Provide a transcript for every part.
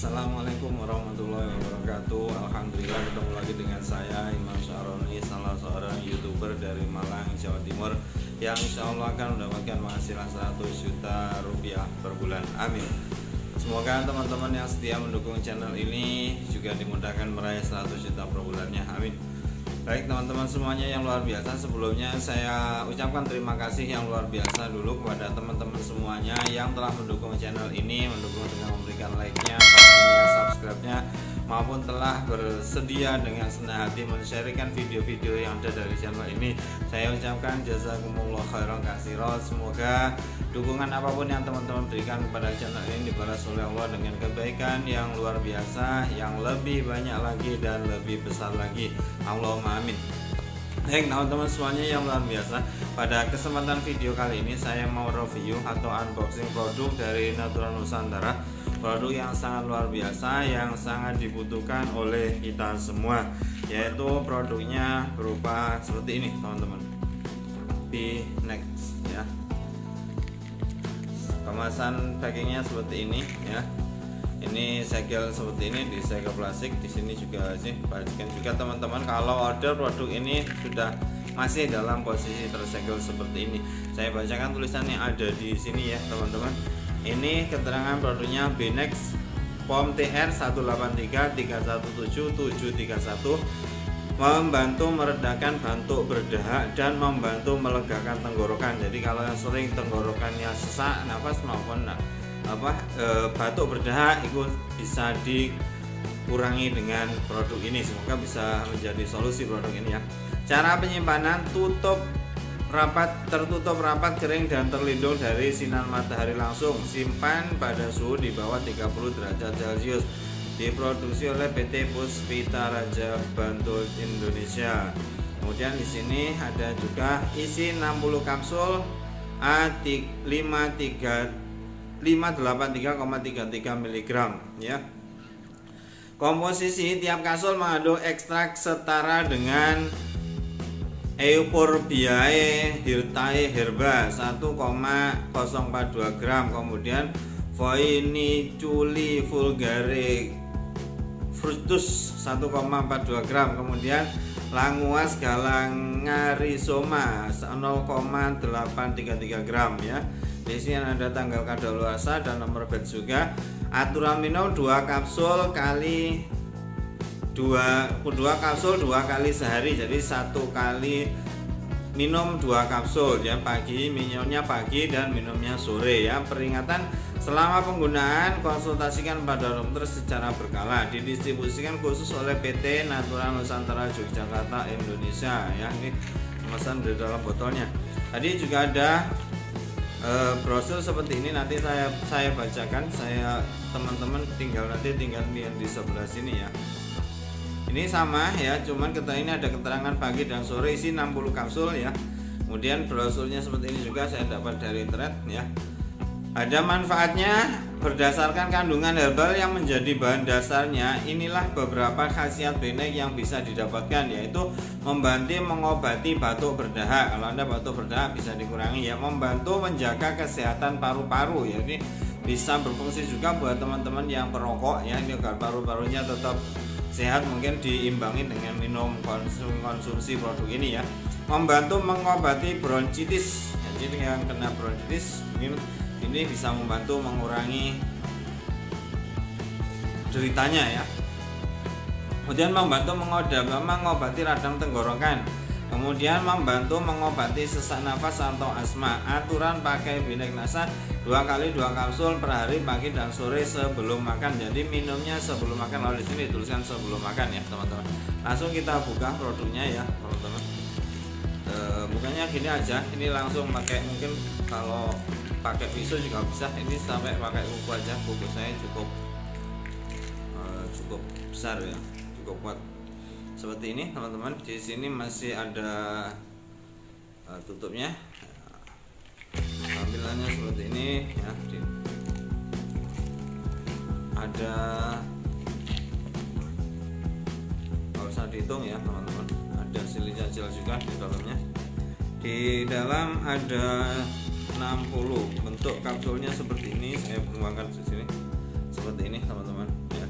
Assalamualaikum warahmatullahi wabarakatuh. Alhamdulillah ketemu lagi dengan saya Imam Syahroni, salah seorang YouTuber dari Malang, Jawa Timur, yang insya Allah akan mendapatkan penghasilan 100 juta rupiah per bulan. Amin. Semoga teman-teman yang setia mendukung channel ini juga dimudahkan meraih 100 juta per bulannya. Amin. Baik teman-teman semuanya yang luar biasa, sebelumnya saya ucapkan terima kasih yang luar biasa dulu kepada teman-teman semuanya yang telah mendukung channel ini, mendukung dengan memberikan like-nya, komen-nya, subscribe-nya, maupun telah bersedia dengan senang hati men-sharekan video-video yang ada dari channel ini. Saya ucapkan jazakumullah khairan katsiran. Semoga dukungan apapun yang teman-teman berikan kepada channel ini dibalas oleh Allah dengan kebaikan yang luar biasa, yang lebih banyak lagi dan lebih besar lagi. Allahumma amin. Baik teman-teman semuanya yang luar biasa, pada kesempatan video kali ini saya mau review atau unboxing produk dari Natura Nusantara. Produk yang sangat luar biasa, yang sangat dibutuhkan oleh kita semua, yaitu produknya berupa seperti ini teman-teman, B-Next ya. Kemasan packingnya seperti ini ya. Ini segel seperti ini, di segel plastik. Di sini juga sih pastikan juga teman-teman kalau order produk ini sudah masih dalam posisi tersegel seperti ini. Saya bacakan tulisan yang ada di sini ya teman-teman. Ini keterangan produknya B-Next POM TR 183317731, membantu meredakan batuk berdahak dan membantu melegakan tenggorokan. Jadi kalau yang sering tenggorokannya sesak nafas maupun batuk berdahak itu bisa dikurangi dengan produk ini. Semoga bisa menjadi solusi produk ini ya. Cara penyimpanan: tertutup rapat, kering dan terlindung dari sinar matahari langsung. Simpan pada suhu di bawah 30 derajat Celcius. Diproduksi oleh PT Puspita Raja Bantul Indonesia. Kemudian di sini ada juga isi 60 kapsul A583,33 mg ya. Komposisi tiap kapsul mengandung ekstrak setara dengan Euphorbiae hirtae herba 1,042 gram, kemudian Voiniculi vulgare fructus 1,42 gram, kemudian Languas galangarizoma 0,833 gram ya. Di sini ada tanggal kadaluarsa dan nomor batch juga. Aturan minum 2 kapsul kali 2 kapsul 2 kali sehari, jadi 1 kali minum 2 kapsul ya, pagi minumnya pagi dan minumnya sore ya. Peringatan: selama penggunaan konsultasikan pada dokter secara berkala. Didistribusikan khusus oleh PT Natura Nusantara Yogyakarta Indonesia ya. Ini kemasan di dalam botolnya. Tadi juga ada brosur seperti ini, nanti saya bacakan. Teman-teman tinggal lihat di sebelah sini ya. Ini sama ya, cuman ini ada keterangan pagi dan sore, isi 60 kapsul ya. Kemudian brosurnya seperti ini juga saya dapat dari internet ya. Ada manfaatnya berdasarkan kandungan herbal yang menjadi bahan dasarnya. Inilah beberapa khasiat B-Next yang bisa didapatkan, yaitu membantu mengobati batuk berdahak. Kalau Anda batuk berdahak bisa dikurangi ya. Membantu menjaga kesehatan paru-paru ya. Ini bisa berfungsi juga buat teman-teman yang perokok ya. Ini agar paru-parunya tetap sehat, mungkin diimbangi dengan minum konsumsi produk ini ya. Membantu mengobati bronkitis. Jadi yang kena bronkitis ini bisa membantu mengurangi deritanya ya. Kemudian membantu mengobati radang tenggorokan. Kemudian membantu mengobati sesak nafas atau asma. Aturan pakai B-Next Nasa 2 kali 2 kapsul per hari, pagi dan sore sebelum makan. Jadi minumnya sebelum makan, lalu di sini dituliskan sebelum makan ya teman-teman. Langsung kita buka produknya ya teman-teman. Bukannya gini aja, ini langsung pakai, mungkin kalau pakai pisau juga bisa. Ini sampai pakai buku aja, buku saya cukup besar ya, cukup kuat. Seperti ini teman-teman. Di sini masih ada tutupnya. Tampilannya seperti ini ya. Ada, nggak usah dihitung ya teman-teman. Ada silica gel juga di dalamnya. Di dalam ada 60 bentuk kapsulnya seperti ini. Saya buangkan di sini seperti ini teman-teman ya.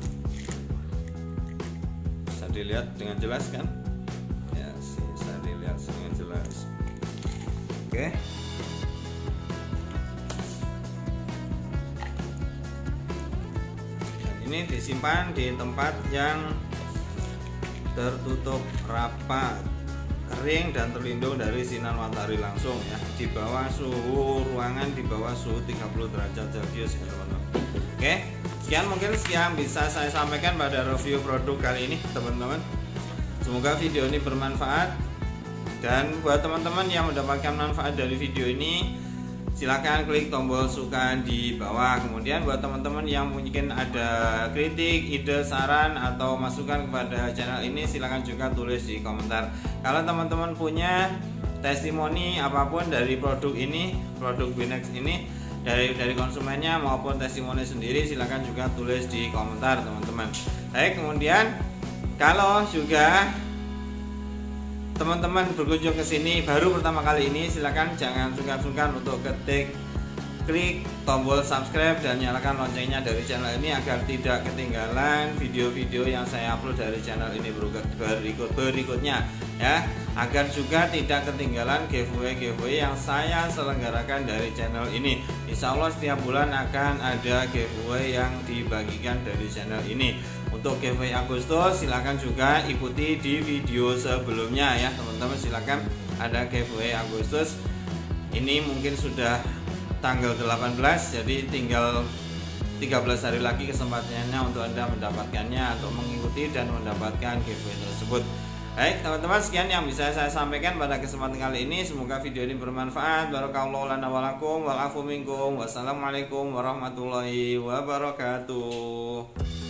dilihat dengan jelas kan? Ya, bisa dilihat dengan jelas. Oke. Dan ini disimpan di tempat yang tertutup rapat, kering dan terlindung dari sinar matahari langsung ya. Di bawah suhu ruangan di bawah suhu 30 derajat Celcius ya teman-teman. Oke, sekian mungkin yang bisa saya sampaikan pada review produk kali ini teman-teman. Semoga video ini bermanfaat, dan buat teman-teman yang mendapatkan manfaat dari video ini silakan klik tombol suka di bawah. Kemudian buat teman-teman yang mungkin ada kritik, ide, saran atau masukan kepada channel ini silakan juga tulis di komentar. Kalau teman-teman punya testimoni apapun dari produk ini, produk Binex ini, dari konsumennya maupun testimoni sendiri, silakan juga tulis di komentar teman-teman. Baik, kemudian kalau juga teman-teman berkunjung ke sini baru pertama kali ini, silakan jangan sungkan-sungkan untuk klik tombol subscribe dan nyalakan loncengnya dari channel ini agar tidak ketinggalan video-video yang saya upload dari channel ini berikutnya ya, agar juga tidak ketinggalan giveaway yang saya selenggarakan dari channel ini. Insya Allah setiap bulan akan ada giveaway yang dibagikan dari channel ini. Untuk giveaway Agustus silakan juga ikuti di video sebelumnya ya teman-teman. Silakan, ada giveaway Agustus ini mungkin sudah tanggal 18, jadi tinggal 13 hari lagi kesempatannya untuk Anda mendapatkannya atau mengikuti dan mendapatkan giveaway tersebut. Baik teman-teman, sekian yang bisa saya sampaikan pada kesempatan kali ini. Semoga video ini bermanfaat. Barakallahu lana wa lakum wal afu minkum. Wassalamualaikum warahmatullahi wabarakatuh.